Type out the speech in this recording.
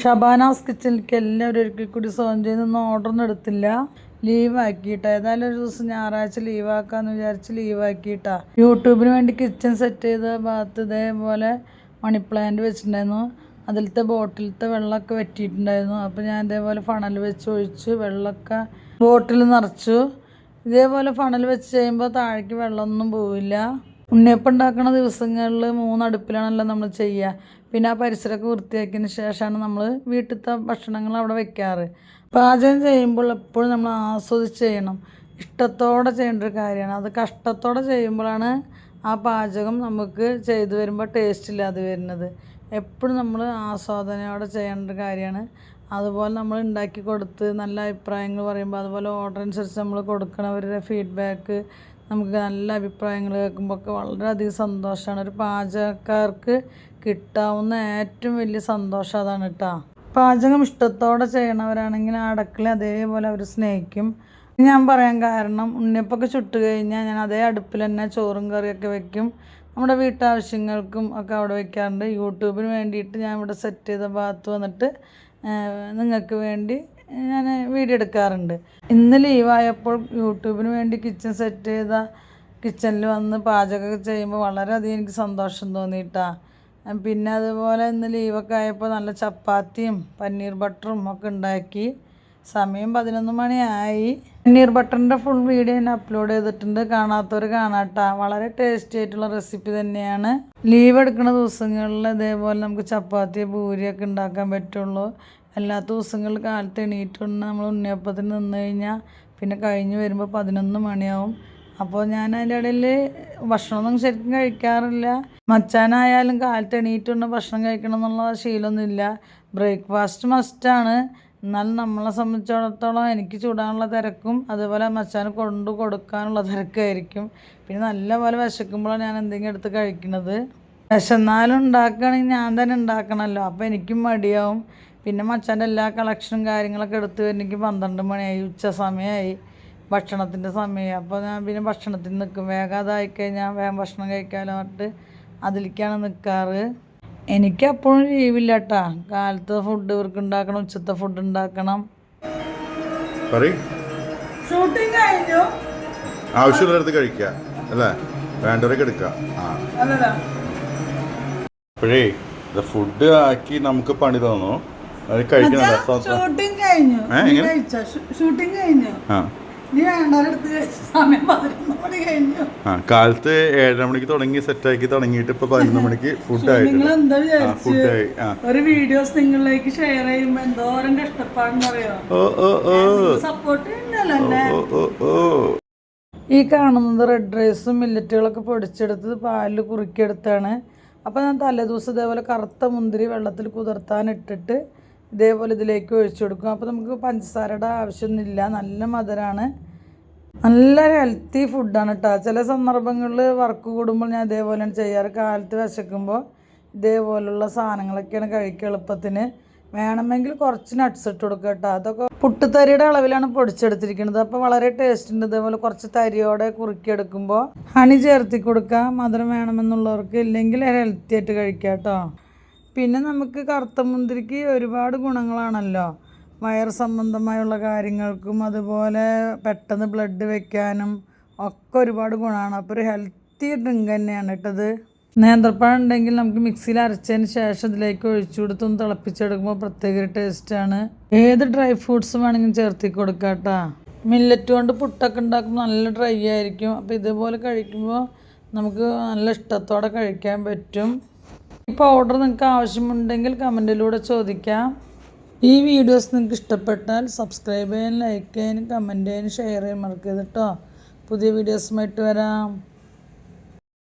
ഷബാനാസ് കിച്ചണിലേക്ക് എല്ലാവരും ഒരിക്കൽ കൂടി സോഞ്ചിന്നൊന്നും ഓർഡറൊന്നും എടുത്തില്ല, ലീവാക്കിയിട്ടാ. ഏതായാലും ഒരു ദിവസം ഞായറാഴ്ച ലീവാക്കാമെന്ന് വിചാരിച്ച് ലീവാക്കിയിട്ടാ. യൂട്യൂബിന് വേണ്ടി കിച്ചൺ സെറ്റ് ചെയ്ത ഭാഗത്ത് ഇതേപോലെ മണി പ്ലാന്റ് വെച്ചിട്ടുണ്ടായിരുന്നു. അതിലത്തെ ബോട്ടിലത്തെ വെള്ളമൊക്കെ വറ്റിയിട്ടുണ്ടായിരുന്നു. അപ്പോൾ ഞാൻ ഇതേപോലെ ഫണൽ വെച്ച് ഒഴിച്ച് വെള്ളമൊക്കെ ബോട്ടിൽ നിറച്ചു. ഇതേപോലെ ഫണൽ വെച്ച് ചെയ്യുമ്പോൾ താഴേക്ക് വെള്ളമൊന്നും പോവില്ല. ഉണ്ണിയപ്പം ഉണ്ടാക്കുന്ന ദിവസങ്ങളിൽ 3 അടുപ്പിലാണല്ലോ നമ്മൾ ചെയ്യുക. പിന്നെ ആ പരിസരമൊക്കെ വൃത്തിയാക്കിയതിന് ശേഷമാണ് നമ്മൾ വീട്ടിലത്തെ ഭക്ഷണങ്ങൾ അവിടെ വെക്കാറ്. പാചകം ചെയ്യുമ്പോൾ എപ്പോഴും നമ്മൾ ആസ്വദിച്ച് ചെയ്യണം, ഇഷ്ടത്തോടെ ചെയ്യേണ്ട ഒരു കാര്യമാണ്. അത് കഷ്ടത്തോടെ ചെയ്യുമ്പോഴാണ് ആ പാചകം നമുക്ക് ചെയ്തു വരുമ്പോൾ ടേസ്റ്റ് ഇല്ലാതെ വരുന്നത്. എപ്പോഴും നമ്മൾ ആസ്വാദനയോടെ ചെയ്യേണ്ട ഒരു കാര്യമാണ്. അതുപോലെ നമ്മൾ ഉണ്ടാക്കി കൊടുത്ത് നല്ല അഭിപ്രായങ്ങൾ പറയുമ്പോൾ, അതുപോലെ ഓർഡർ അനുസരിച്ച് നമ്മൾ കൊടുക്കണവരുടെ ഫീഡ്ബാക്ക് നമുക്ക് നല്ല അഭിപ്രായങ്ങൾ കേൾക്കുമ്പോൾ ഒക്കെ വളരെയധികം സന്തോഷമാണ്. ഒരു പാചകക്കാർക്ക് കിട്ടാവുന്ന ഏറ്റവും വലിയ സന്തോഷം അതാണ് കേട്ടോ. പാചകം ഇഷ്ടത്തോടെ ചെയ്യണവരാണെങ്കിൽ ആ അടുക്കള അതേപോലെ അവർ സ്നേഹിക്കും. ഞാൻ പറയാൻ കാരണം, ഉണ്ണിയപ്പൊക്കെ ചുട്ട് കഴിഞ്ഞാൽ ഞാൻ അതേ അടുപ്പിൽ തന്നെ ചോറും കറിയൊക്കെ വെക്കും. നമ്മുടെ വീട്ടാവശ്യങ്ങൾക്കും ഒക്കെ അവിടെ വെക്കാറുണ്ട്. യൂട്യൂബിന് വേണ്ടിയിട്ട് ഞാൻ ഇവിടെ സെറ്റ് ചെയ്ത ഭാഗത്ത് വന്നിട്ട് നിങ്ങൾക്ക് വേണ്ടി ഞാൻ വീഡിയോ എടുക്കാറുണ്ട്. ഇന്ന് ലീവായപ്പോൾ യൂട്യൂബിന് വേണ്ടി കിച്ചൺ സെറ്റ് ചെയ്ത കിച്ചണിൽ വന്ന് പാചകമൊക്കെ ചെയ്യുമ്പോൾ വളരെയധികം എനിക്ക് സന്തോഷം തോന്നിയിട്ടാ. പിന്നെ അതുപോലെ ഇന്ന് ലീവൊക്കെ ആയപ്പോൾ നല്ല ചപ്പാത്തിയും പനീർ ബട്ടറും ഒക്കെ ഉണ്ടാക്കി. സമയം 11 മണിയായി. പനീർ ബട്ടറിൻ്റെ ഫുൾ വീഡിയോ ഞാൻ അപ്ലോഡ് ചെയ്തിട്ടുണ്ട്, കാണാത്തവർ കാണാട്ടാ. വളരെ ടേസ്റ്റി ആയിട്ടുള്ള റെസിപ്പി തന്നെയാണ്. ലീവ് എടുക്കുന്ന ദിവസങ്ങളിൽ ഇതേപോലെ നമുക്ക് ചപ്പാത്തി പൂരിയൊക്കെ ഉണ്ടാക്കാൻ പറ്റുള്ളൂ. അല്ലാത്ത ദിവസങ്ങളിൽ കാലത്ത് എണീറ്റുകൊണ്ട് നമ്മൾ ഉണ്ണിയപ്പത്തിന് നിന്ന് കഴിഞ്ഞാൽ പിന്നെ കഴിഞ്ഞ് വരുമ്പോൾ 11 മണിയാവും. അപ്പോൾ ഞാൻ അതിൻ്റെ ഇടയിൽ ഭക്ഷണമൊന്നും ശരിക്കും കഴിക്കാറില്ല. മച്ചാനായാലും കാലത്ത് എണീറ്റുകൊണ്ട് ഭക്ഷണം കഴിക്കണം എന്നുള്ള ശീലമൊന്നുമില്ല. ബ്രേക്ക്ഫാസ്റ്റ് മസ്റ്റാണ്. എന്നാലും നമ്മളെ സംബന്ധിച്ചിടത്തോളം എനിക്ക് ചൂടാനുള്ള തിരക്കും അതുപോലെ മച്ചാന് കൊടുക്കാനുള്ള തിരക്കായിരിക്കും. പിന്നെ നല്ലപോലെ വിശക്കുമ്പോഴാണ് ഞാൻ എന്തെങ്കിലും എടുത്ത് കഴിക്കുന്നത്. വിശന്നാലും ഉണ്ടാക്കുകയാണെങ്കിൽ ഞാൻ തന്നെ ഉണ്ടാക്കണമല്ലോ, അപ്പോൾ എനിക്കും മടിയാവും. പിന്നെ മച്ചാൻ്റെ എല്ലാ കളക്ഷനും കാര്യങ്ങളൊക്കെ എടുത്ത് വരുന്നെങ്കിൽ 12 മണിയായി, ഉച്ച സമയമായി, ഭക്ഷണത്തിൻ്റെ സമയമായി. അപ്പോൾ ഞാൻ പിന്നെ ഭക്ഷണത്തിന് നിൽക്കും. വേഗം അതായിക്കഴിഞ്ഞാൽ വേഗം ഭക്ഷണം കഴിക്കാമല്ലോ പറഞ്ഞിട്ട് അതിലേക്കാണ് നിൽക്കാറ്. എനിക്കപ്പോഴും ലീവില്ല കേട്ടാ. കാലത്തെ ഫുഡ് ഇവർക്ക് ഉണ്ടാക്കണം, ഉച്ചത്തെ ഫുഡ് ഉണ്ടാക്കണം. ഷൂട്ടിംഗ് കഴിഞ്ഞു, ആവശ്യമുള്ളടത്ത് കഴിക്കുക അല്ലേ, വേണ്ടവരൊക്കെ എടുക്കുക. അപ്പോഴേ ഫുഡ് ആക്കി നമുക്ക് പണി തോന്നുന്നു. ഷൂട്ടിംഗ് കഴിഞ്ഞു. കാലത്ത് 7 മണിക്ക് തുടങ്ങി സെറ്റാക്കി തുടങ്ങിയിട്ട് ഇപ്പൊ 11 മണിക്ക് ഫുഡായി. ഒരു വീഡിയോസ് നിങ്ങളിലേക്ക് ഷെയർ ചെയ്യുമ്പോ എന്തോരം കഷ്ടപ്പാടെന്നറിയോ. സപ്പോർട്ട് ഈ കാണുന്നത് റെഡ് റൈസും മില്ലറ്റുകളൊക്കെ പൊടിച്ചെടുത്ത് പാലിൽ കുറുക്കിയെടുത്താണ്. അപ്പോൾ ഞാൻ തലേദിവസം ഇതേപോലെ കറുത്ത മുന്തിരി വെള്ളത്തിൽ കുതിർത്താനിട്ടിട്ട് ഇതേപോലെ ഇതിലേക്ക് ഒഴിച്ചു കൊടുക്കും. അപ്പോൾ നമുക്ക് പഞ്ചസാരയുടെ ആവശ്യമൊന്നുമില്ല. നല്ല മധുരമാണ്, നല്ല ഹെൽത്തി ഫുഡാണ് കേട്ടോ. ചില സന്ദർഭങ്ങളിൽ വർക്ക് കൂടുമ്പോൾ ഞാൻ ഇതേപോലെയാണ് ചെയ്യാറ്. കാലത്ത് വിശക്കുമ്പോൾ ഇതേപോലുള്ള സാധനങ്ങളൊക്കെയാണ് കഴിക്കുക എളുപ്പത്തിന്. വേണമെങ്കിൽ കുറച്ച് നട്ട്സ് ഇട്ട് കൊടുക്കുക കേട്ടോ. അതൊക്കെ പുട്ടുതരിയുടെ അളവിലാണ് പൊടിച്ചെടുത്തിരിക്കുന്നത്. അപ്പോൾ വളരെ ടേസ്റ്റ് ഉണ്ട്. ഇതേപോലെ കുറച്ച് തരിയോടെ കുറുക്കിയെടുക്കുമ്പോൾ ഹണി ചേർത്തി കൊടുക്കുക, മധുരം വേണമെന്നുള്ളവർക്ക്. ഇല്ലെങ്കിൽ ഹെൽത്തി ആയിട്ട് കഴിക്കുക കേട്ടോ. പിന്നെ നമുക്ക് കറുത്ത മുന്തിരിക്ക് ഒരുപാട് ഗുണങ്ങളാണല്ലോ. വയർ സംബന്ധമായുള്ള കാര്യങ്ങൾക്കും അതുപോലെ പെട്ടെന്ന് ബ്ലഡ് വെക്കാനും ഒക്കെ ഒരുപാട് ഗുണമാണ്. അപ്പോൾ ഒരു ഹെൽത്തി ഡ്രിങ്ക് തന്നെയാണ് കേട്ടത്. നേന്ത്രപ്പഴം ഉണ്ടെങ്കിൽ നമുക്ക് മിക്സിയിൽ അരച്ചതിന് ശേഷം ഇതിലേക്ക് ഒഴിച്ചു കൊടുത്തൊന്ന് തിളപ്പിച്ചെടുക്കുമ്പോൾ പ്രത്യേക ടേസ്റ്റാണ്. ഏത് ഡ്രൈ ഫ്രൂട്ട്സ് വേണമെങ്കിലും ചേർത്തി കൊടുക്കാം കേട്ടോ. മില്ലറ്റ് കൊണ്ട് പുട്ടൊക്കെ ഉണ്ടാക്കുമ്പോൾ നല്ല ഡ്രൈ ആയിരിക്കും. അപ്പോൾ ഇതുപോലെ കഴിക്കുമ്പോൾ നമുക്ക് നല്ല ഇഷ്ടത്തോടെ കഴിക്കാൻ പറ്റും. ഈ പൗഡർ നിങ്ങൾക്ക് ആവശ്യമുണ്ടെങ്കിൽ കമൻറ്റിലൂടെ ചോദിക്കാം. ഈ വീഡിയോസ് നിങ്ങൾക്ക് ഇഷ്ടപ്പെട്ടാൽ സബ്സ്ക്രൈബ് ചെയ്യാനും ലൈക്ക് ചെയ്യാനും കമൻറ്റ് ചെയ്യാനും ഷെയർ ചെയ്യാൻ മറക്കരുത് കേട്ടോ. പുതിയ വീഡിയോസുമായിട്ട് വരാം.